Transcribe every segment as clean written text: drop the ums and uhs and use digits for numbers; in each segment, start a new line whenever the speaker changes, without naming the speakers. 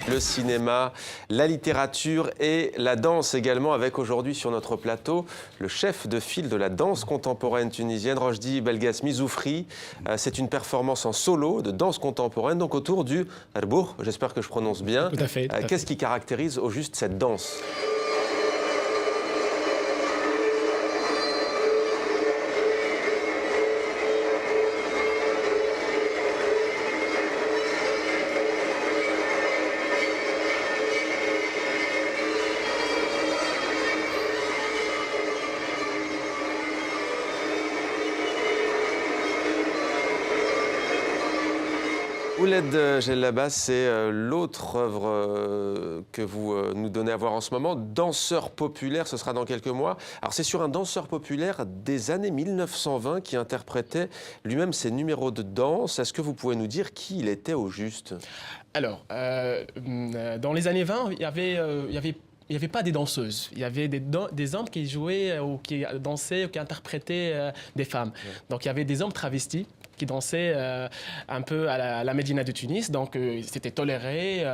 Le cinéma, la littérature et la danse également, avec aujourd'hui sur notre plateau le chef de file de la danse contemporaine tunisienne, Rojdi Belgasmi Zoufri. C'est une performance en solo de danse contemporaine, donc autour du Erbour, j'espère que je prononce bien.
Tout à fait.
Qu'est-ce qui caractérise au juste cette danse ? Ouled Jellaba, c'est l'autre œuvre que vous nous donnez à voir en ce moment. Danseur populaire, ce sera dans quelques mois. Alors c'est sur un danseur populaire des années 1920 qui interprétait lui-même ses numéros de danse. Est-ce que vous pouvez nous dire qui il était au juste ?
Alors, dans les années 20, il n'y avait pas des danseuses. Il y avait des hommes qui jouaient ou qui dansaient ou qui interprétaient des femmes. Ouais. Donc, il y avait des hommes travestis qui dansaient un peu à la Médina de Tunis. Donc, c'était toléré,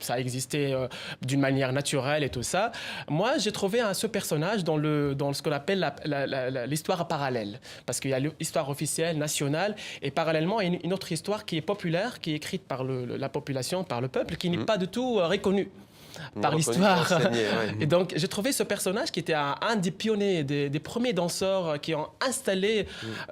ça existait d'une manière naturelle et tout ça. Moi, j'ai trouvé ce personnage dans ce qu'on appelle l'histoire parallèle. Parce qu'il y a l'histoire officielle, nationale, et parallèlement, il y a une autre histoire qui est populaire, qui est écrite par la population, par le peuple, qui n'est pas du tout reconnue par l'histoire. Ouais. Et donc, j'ai trouvé ce personnage qui était un des pionniers, des premiers danseurs qui ont installé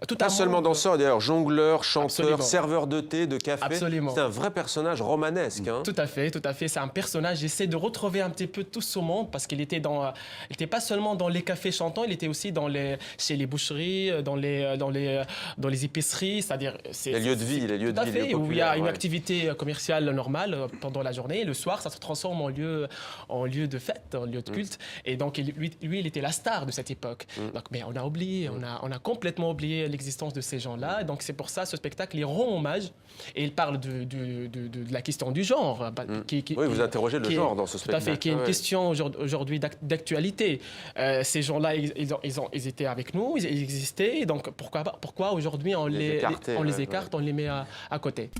tout un monde. Pas
seulement danseur, d'ailleurs, jongleur, chanteur,
Absolument.
serveur de thé, de café.
Absolument.
C'est un vrai personnage romanesque. Hein.
Tout à fait, tout à fait. C'est un personnage. J'essaie de retrouver un petit peu tout ce monde parce qu'il était il n'était pas seulement dans les cafés chantants, il était aussi chez les boucheries, dans les épiceries, c'est-à-dire
les lieux de vie, les lieux de vie,
fait, où il y a une activité commerciale normale pendant la journée. Et le soir, ça se transforme en lieu de fête, en lieu de culte. Et donc, lui, il était la star de cette époque. Donc, mais on a oublié, on a complètement oublié l'existence de ces gens-là. Et donc, c'est pour ça, ce spectacle, il rend hommage. Et il parle de la question du genre.
Oui, vous interrogez le genre dans ce spectacle.
Tout à fait, qui est une question aujourd'hui d'actualité. Ces gens-là, ils étaient avec nous, ils existaient. Donc, pourquoi aujourd'hui on les écarte, on les met à côté ?